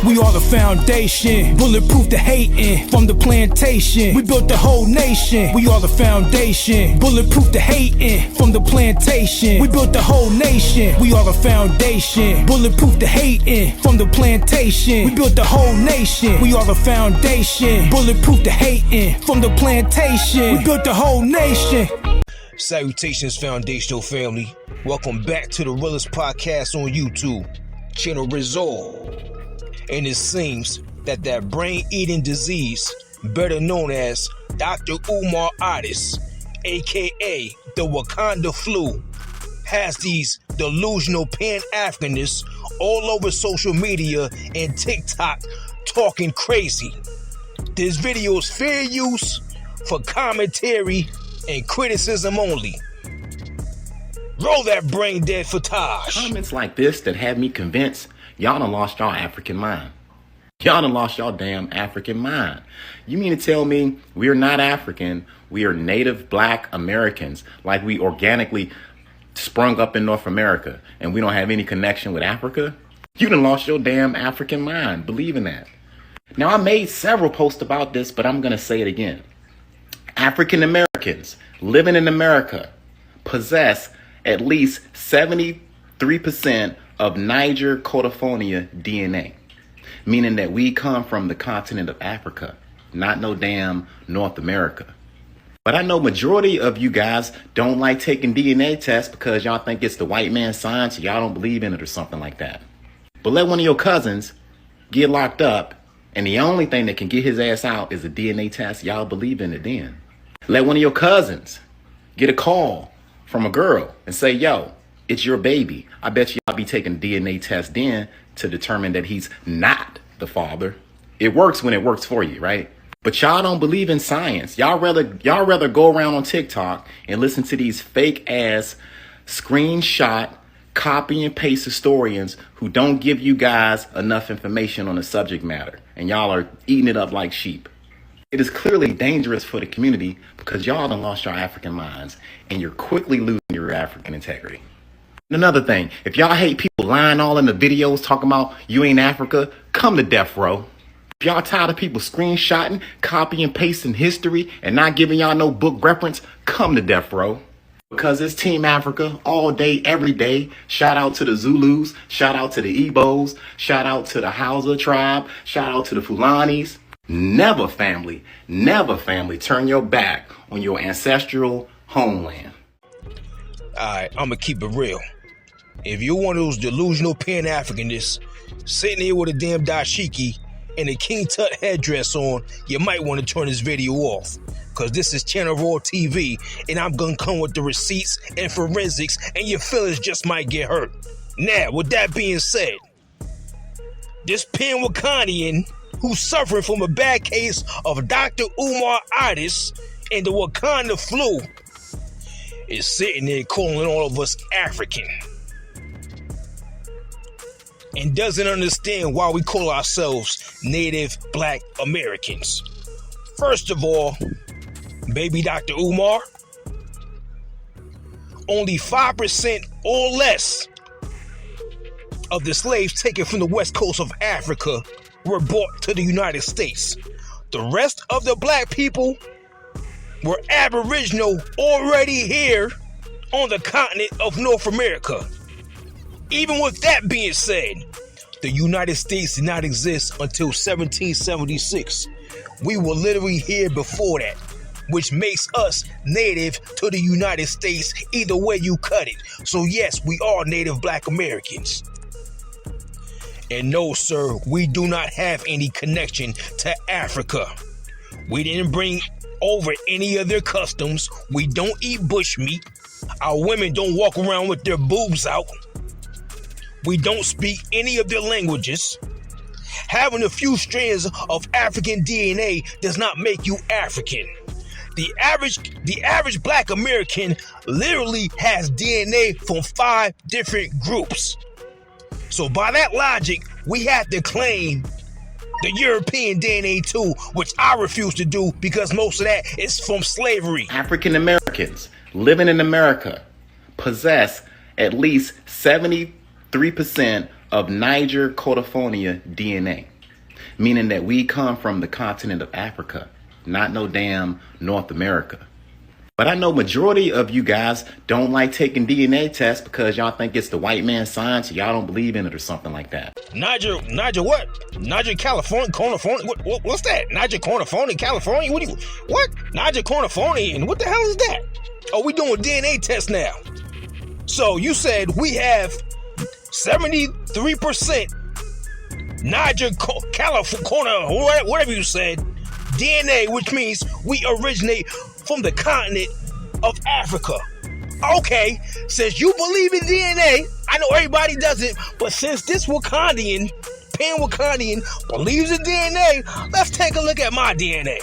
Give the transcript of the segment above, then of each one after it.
We are the foundation, bulletproof the hating from the plantation. We built the whole nation. We are the foundation, bulletproof the hating from the plantation. We built the whole nation. We are the foundation, bulletproof the hating from the plantation. We built the whole nation. We are the foundation, bulletproof the hating from the plantation. We built the whole nation. Salutations, foundational family. Welcome back to the realest podcast on YouTube, Channel Resolve. And it seems that brain-eating disease, better known as Dr.Umar-Itis, aka the Wakanda flu, has these delusional Pan-Africanists all over social media and TikTok talking crazy. This video is fair use for commentary and criticism only. Roll that brain dead footage. Comments like this that had me convinced y'all done lost y'all African mind. Y'all done lost y'all damn African mind. You mean to tell me we're not African, we are native black Americans, like we organically sprung up in North America and we don't have any connection with Africa? You done lost your damn African mind. Believe in that. Now, I made several posts about this, but I'm going to say it again. African Americans living in America possess at least 73% of Niger Cotophonia DNA, meaning that we come from the continent of Africa, not no damn North America. But I know majority of you guys don't like taking DNA tests because y'all think it's the white man's science, y'all don't believe in it or something like that. But let one of your cousins get locked up and the only thing that can get his ass out is a DNA test, y'all believe in it then. Let one of your cousins get a call from a girl and say, yo, it's your baby. I bet y'all be taking a DNA test then to determine that he's not the father. It works when it works for you, right? But y'all don't believe in science. Y'all rather go around on TikTok and listen to these fake ass screenshot, copy and paste historians who don't give you guys enough information on the subject matter. And y'all are eating it up like sheep. It is clearly dangerous for the community because y'all done lost your African minds and you're quickly losing your African integrity. Another thing, if y'all hate people lying all in the videos talking about you ain't Africa, come to death row. If y'all tired of people screenshotting, copy and pasting history and not giving y'all no book reference, come to death row. Because it's Team Africa all day, every day. Shout out to the Zulus, shout out to the Igbos, shout out to the Hausa tribe, shout out to the Fulanis. Never family, turn your back on your ancestral homeland. Alright, I'm gonna keep it real. If you're one of those delusional Pan-Africanists sitting here with a damn dashiki and a King Tut headdress on, you might want to turn this video off. Because this is Channel Raw TV and I'm gonna come with the receipts and forensics and your feelings just might get hurt. Now, with that being said, this Pan-Wakandian who's suffering from a bad case of Dr.Umar-Itis and the Wakanda flu is sitting there calling all of us African and doesn't understand why we call ourselves Native Black Americans. First of all, baby Dr. Umar, only 5% or less of the slaves taken from the west coast of Africa were brought to the United States. The rest of the black people were Aboriginal already here on the continent of North America. Even with that being said, the United States did not exist until 1776. We were literally here before that, which makes us native to the United States either way you cut it. So yes, we are Native Black Americans. And no, sir, we do not have any connection to Africa. We didn't bring over any of their customs. We don't eat bushmeat. Our women don't walk around with their boobs out. We don't speak any of their languages. Having a few strands of African DNA does not make you African. The average black American literally has DNA from 5 different groups. So by that logic, we have to claim the European DNA too, which I refuse to do because most of that is from slavery. African Americans living in America possess at least 73% of Niger Cotophonia DNA, meaning that we come from the continent of Africa, not no damn North America. But I know majority of you guys don't like taking DNA tests because y'all think it's the white man's science, y'all don't believe in it or something like that. Niger what? Niger, California, Cornifornia? What's that? Niger, Cornifornia, California? What? Niger, Cornifornia, and what the hell is that? Oh, we doing DNA tests now. So you said we have 73% Niger, California, whatever you said, DNA, which means we originate from the continent of Africa. Okay, since you believe in DNA, I know everybody doesn't, but since this Wakandian, Pan-Wakandian, believes in DNA, let's take a look at my DNA.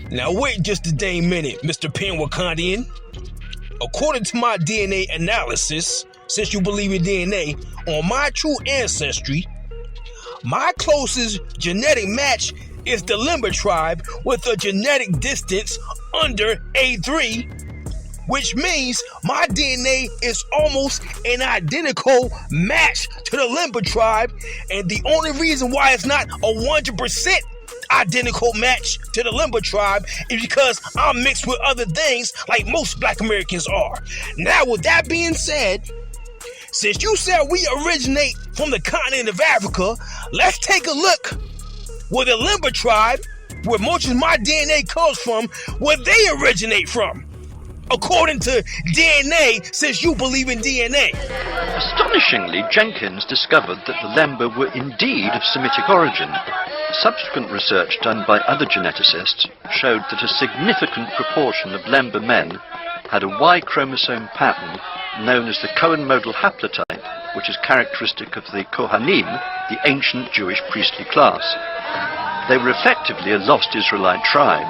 Now wait just a dang minute, Mr. Pan-Wakandian. According to my DNA analysis, since you believe in DNA, on my true ancestry, my closest genetic match is the Lemba tribe with a genetic distance under A3, which means my DNA is almost an identical match to the Lemba tribe, and the only reason why it's not a 100% identical match to the Lemba tribe is because I'm mixed with other things like most Black Americans are. Now, with that being said, since you said we originate from the continent of Africa, let's take a look where the Lemba tribe, where most of my DNA comes from, where they originate from. According to DNA, since you believe in DNA. Astonishingly, Jenkins discovered that the Lemba were indeed of Semitic origin. Subsequent research done by other geneticists showed that a significant proportion of Lemba men had a Y chromosome pattern known as the Cohen modal haplotype, which is characteristic of the Kohanim, the ancient Jewish priestly class. They were effectively a lost Israelite tribe.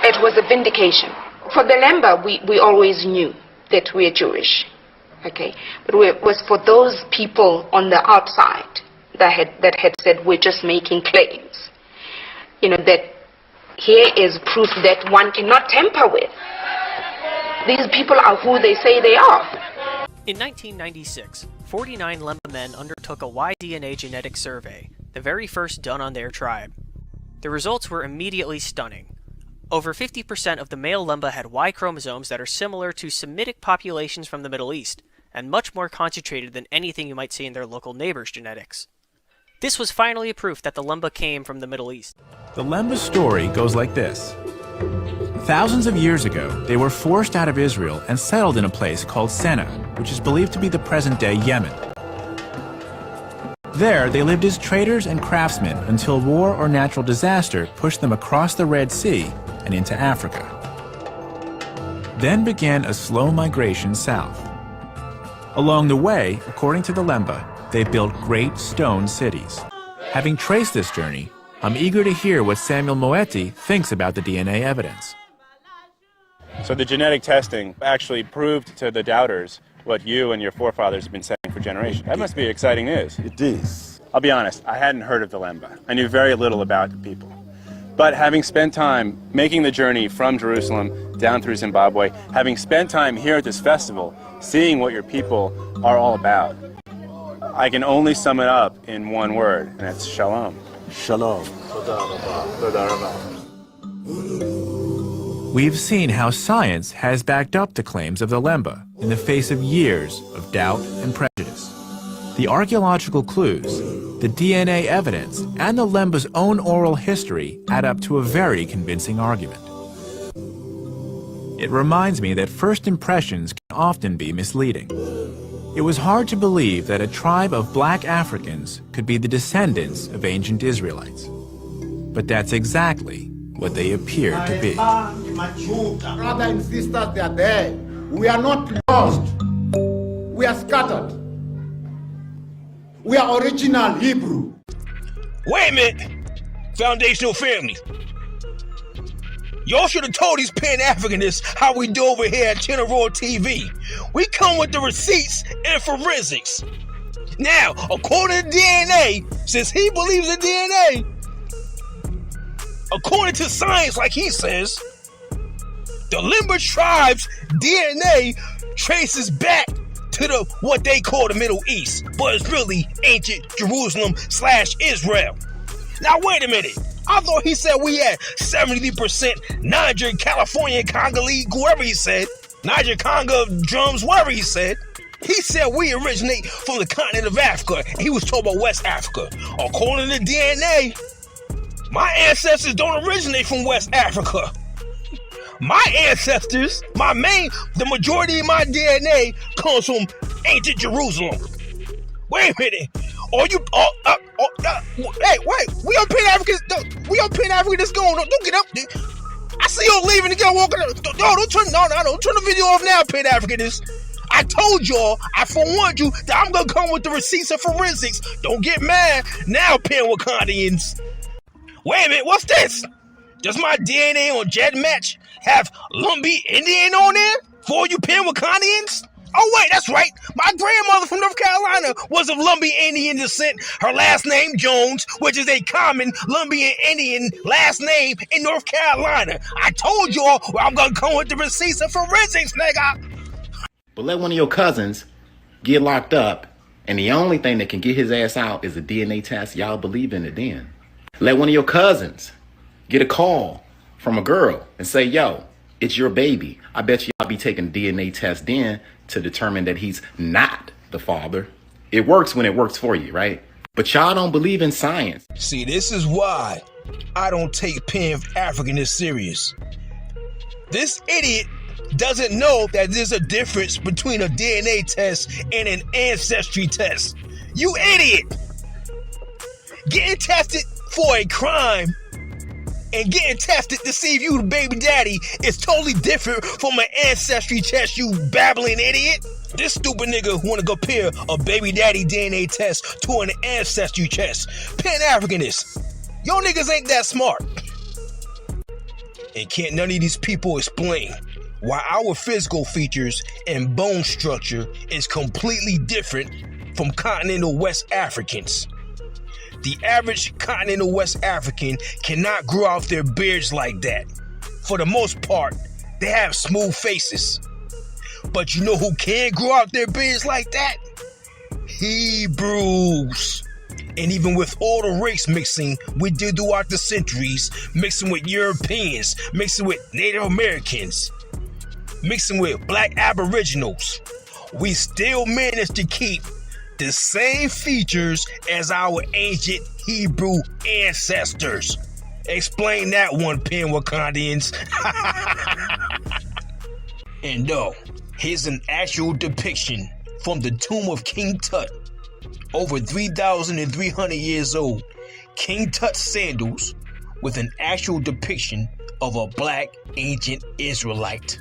It was a vindication. For the Lemba, we always knew that we're Jewish, okay? But it was for those people on the outside that had said we're just making claims, that here is proof that one cannot tamper with. These people are who they say they are. In 1996, 49 Lemba men undertook a Y-DNA genetic survey, the very first done on their tribe. The results were immediately stunning. Over 50% of the male Lemba had Y chromosomes that are similar to Semitic populations from the Middle East, and much more concentrated than anything you might see in their local neighbors' genetics. This was finally a proof that the Lemba came from the Middle East. The Lemba story goes like this. Thousands of years ago, they were forced out of Israel and settled in a place called Senna, which is believed to be the present-day Yemen. There, they lived as traders and craftsmen until war or natural disaster pushed them across the Red Sea and into Africa. Then began a slow migration south. Along the way, according to the Lemba, they built great stone cities. Having traced this journey, I'm eager to hear what Samuel Moeti thinks about the DNA evidence. So the genetic testing actually proved to the doubters what you and your forefathers have been saying for generations. That must be exciting news. It is. I'll be honest, I hadn't heard of the Lemba. I knew very little about the people. But having spent time making the journey from Jerusalem down through Zimbabwe, having spent time here at this festival, seeing what your people are all about, I can only sum it up in one word, and that's shalom. Shalom. We've seen how science has backed up the claims of the Lemba in the face of years of doubt and prejudice. The archaeological clues, the DNA evidence, and the Lemba's own oral history add up to a very convincing argument. It reminds me that first impressions can often be misleading. It was hard to believe that a tribe of black Africans could be the descendants of ancient Israelites. But that's exactly what they appear to be. Brothers and sisters, they are there. We are not lost. We are scattered. We are original Hebrew. Wait a minute, foundational family. Y'all should have told these Pan-Africanists how we do over here at Channel Royal TV. We come with the receipts and forensics. Now, according to DNA, since he believes in DNA, according to science, like he says, the Lemba tribe's DNA traces back to to the what they call the Middle East, but it's really ancient Jerusalem / Israel. Now wait a minute. I thought he said we had 70% Niger, California, Congolese, whoever he said. Niger, Congo, drums, whatever he said. He said we originate from the continent of Africa, and he was talking about West Africa. According to DNA, my ancestors don't originate from West Africa. My ancestors, the majority of my DNA comes from ancient Jerusalem. Wait a minute. Hey, wait. We on Pan African. That's going on. Don't get up. I see you leaving to go walking. Don't turn the video off now, Pan Africanist. I told y'all, I forewarned you that I'm gonna come with the receipts of forensics. Don't get mad now, Pan Wakandians. Wait a minute, what's this? Does my DNA on Jet Match have Lumbee Indian on there? For you Pan Wakandians? Oh wait, that's right. My grandmother from North Carolina was of Lumbee Indian descent. Her last name Jones, which is a common Lumbee Indian last name in North Carolina. I told y'all I'm gonna come with the receipts of forensics, nigga. But let one of your cousins get locked up, and the only thing that can get his ass out is a DNA test. Y'all believe in it then. Let one of your cousins get a call from a girl and say, yo, it's your baby. I bet y'all be taking a DNA test then to determine that he's not the father. It works when it works for you, right? But y'all don't believe in science. See, this is why I don't take Pan Africanist serious. This idiot doesn't know that there's a difference between a DNA test and an ancestry test. You idiot! Getting tested for a crime and getting tested to see if you the baby daddy is totally different from an ancestry test, you babbling idiot. This stupid nigga wanna compare a baby daddy DNA test to an ancestry test. Pan-Africanist. Yo niggas ain't that smart. And can't none of these people explain why our physical features and bone structure is completely different from continental West Africans. The average continental West African cannot grow out their beards like that. For the most part, they have smooth faces. But you know who can grow out their beards like that? Hebrews. And even with all the race mixing we did throughout the centuries, mixing with Europeans, mixing with Native Americans, mixing with black aboriginals, we still managed to keep the same features as our ancient Hebrew ancestors. Explain that one, Pan Wakandians. And no, here's an actual depiction from the tomb of King Tut. Over 3,300 years old, King Tut's sandals with an actual depiction of a black ancient Israelite,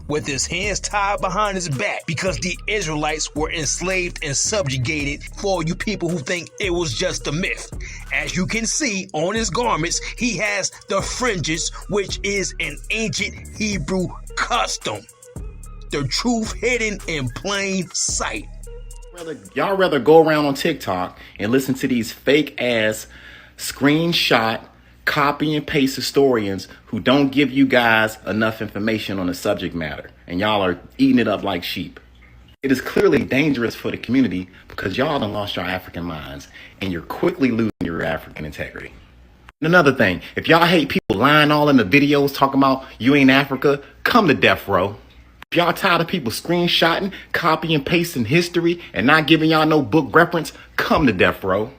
with his hands tied behind his back because the Israelites were enslaved and subjugated, for you people who think it was just a myth. As you can see on his garments, he has the fringes, which is an ancient Hebrew custom. The truth hidden in plain sight. Y'all rather go around on TikTok and listen to these fake ass screenshot, copy and paste historians who don't give you guys enough information on the subject matter, and y'all are eating it up like sheep. It is clearly dangerous for the community because y'all done lost your African minds and you're quickly losing your African integrity. And another thing, if y'all hate people lying all in the videos talking about you ain't Africa, come to death row. If y'all tired of people screenshotting, copy and pasting history and not giving y'all no book reference, come to death row.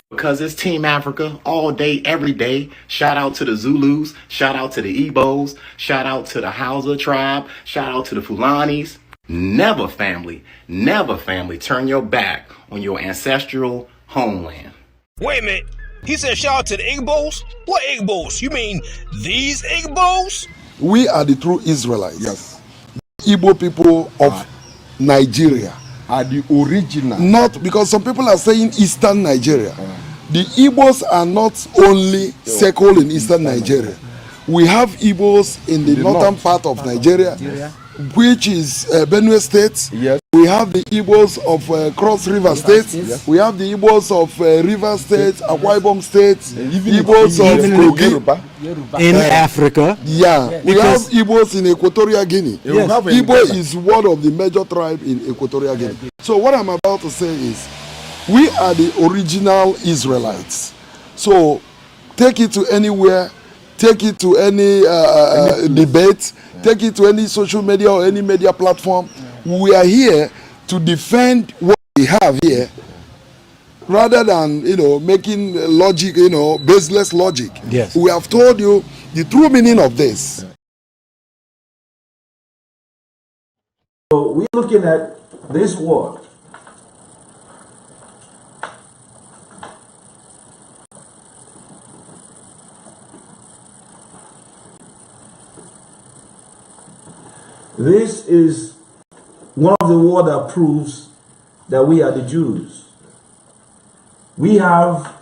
Because it's Team Africa all day, every day. Shout out to the Zulus. Shout out to the Igbos. Shout out to the Hausa tribe. Shout out to the Fulanis. Never family turn your back on your ancestral homeland. Wait a minute. He said shout out to the Igbos? What Igbos? You mean these Igbos? We are the true Israelites. Yes. The Igbo people of Nigeria are the original. Not because some people are saying Eastern Nigeria. The Igbos are not only settled in Eastern Nigeria. We have Igbos in the northern part of Nigeria. which is Benue State. Yes. We have the Igbos of Cross River State. Yes. We have the Igbos of River State, Akwa Ibom State, Igbos of even Kogi. in Africa. Yeah, we have Igbos in Equatorial Guinea. Yes. Igbo is one of the major tribes in Equatorial Guinea. So what I'm about to say is, we are the original Israelites. So take it to anywhere, take it to any debate, take it to any social media or any media platform. We are here to defend what we have here, rather than making logic, baseless logic. Yes. We have told you the true meaning of this. So we're looking at this word. This is one of the words that proves that we are the Jews. We have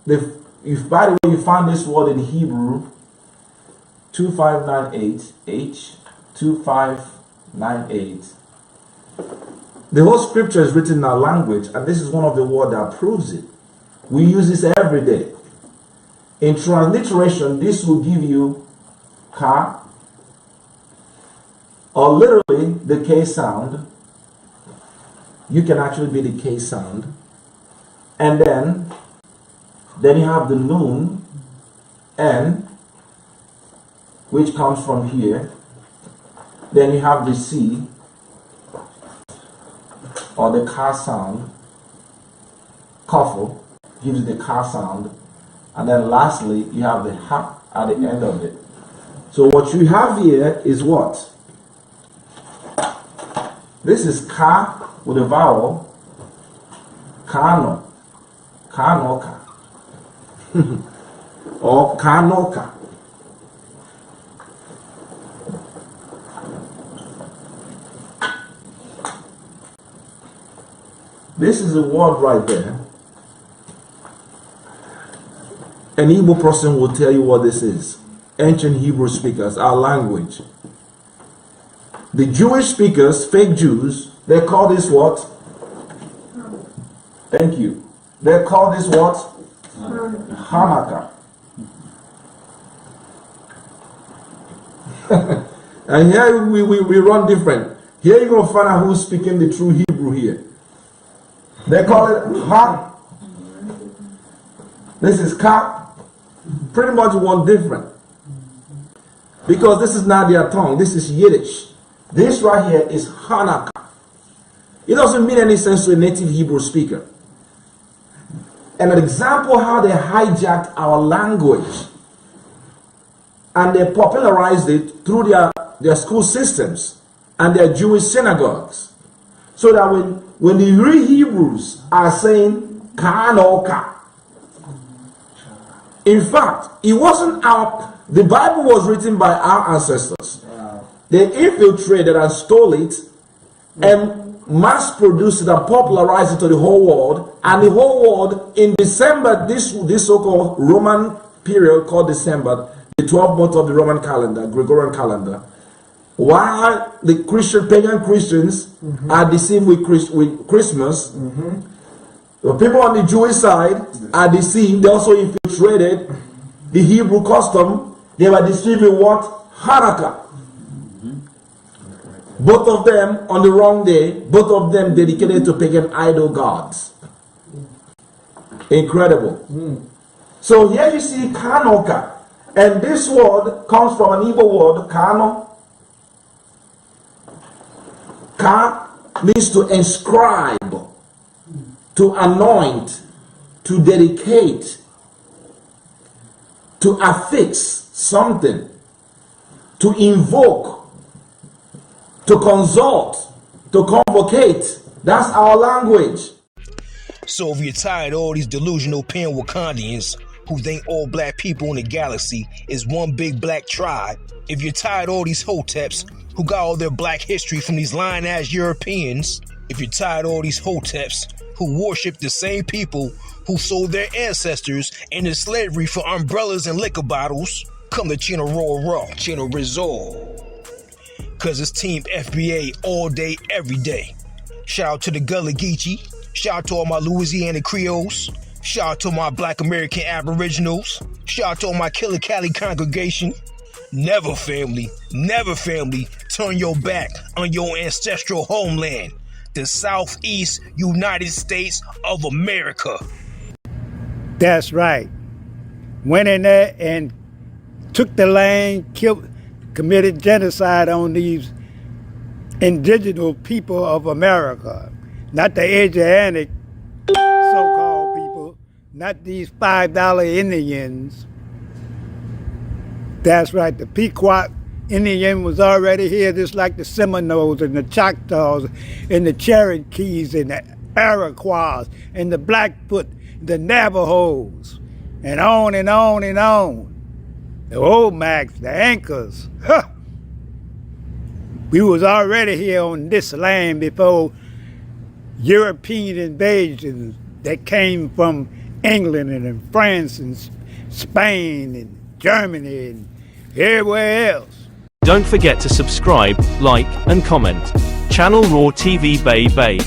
if by the way you find this word in Hebrew 2598 H2598. The whole scripture is written in our language, and this is one of the words that proves it. We use this every day. In transliteration, this will give you ka, or literally the K sound. You can actually be the K sound. And then you have the nun, N, which comes from here. Then you have the C, or the ka sound. Kafel gives the ka sound. And then lastly, you have the ha at the end of it. So what you have here is what? This is ka with a vowel, kano, kanoka, or kanoka. This is a word right there. An Igbo person will tell you what this is. Ancient Hebrew speakers, our language. The Jewish speakers, fake Jews, they call this what? Thank you. They call this what? Hanukkah. And here we run different. Here you're going to find out who's speaking the true Hebrew here. They call it Ha. This is Ka. Pretty much one different. Because this is not their tongue. This is Yiddish. This right here is Hanukkah. It doesn't mean any sense to a native Hebrew speaker. And an example how they hijacked our language and they popularized it through their school systems and their Jewish synagogues. So that when the real Hebrews are saying Kanoka, in fact, it wasn't the Bible was written by our ancestors. They infiltrated and stole it and mass produced it and popularized it to the whole world. And the whole world, in December, this so-called Roman period called December, the 12th month of the Roman calendar, Gregorian calendar, while the pagan Christians are deceived with Christmas, the people on the Jewish side are deceived. They also infiltrated the Hebrew custom. They were deceived with what? Hanukkah. Both of them on the wrong day, both of them dedicated to pagan idol gods. Incredible. So here you see Kanoka. And this word comes from an Igbo word, Kano. Ka means to inscribe, to anoint, to dedicate, to affix something, to invoke, to consult, to convocate. That's our language. So if you're tired of all these delusional pan-Wakandians who think all black people in the galaxy is one big black tribe, if you're tired of all these Hoteps who got all their black history from these lying-ass Europeans, if you're tired of all these Hoteps who worship the same people who sold their ancestors into slavery for umbrellas and liquor bottles, come to Chino Raw Raw, Chino Resort. Cause it's Team FBA all day, every day. Shout out to the Gullah Geechee. Shout out to all my Louisiana Creoles. Shout out to my Black American Aboriginals. Shout out to all my Killer Cali congregation. Never family, turn your back on your ancestral homeland, the Southeast United States of America. That's right. Went in there and took the land, committed genocide on these indigenous people of America, not the Asiatic so-called people, not these $5 Indians. That's right, the Pequot Indian was already here, just like the Seminoles and the Choctaws and the Cherokees and the Iroquois and the Blackfoot, the Navajos, and on and on and on. The Omacs, the Anchors. Huh. We was already here on this land before European invasions that came from England and France and Spain and Germany and everywhere else. Don't forget to subscribe, like, and comment. Channel Raw TV Bay Bay.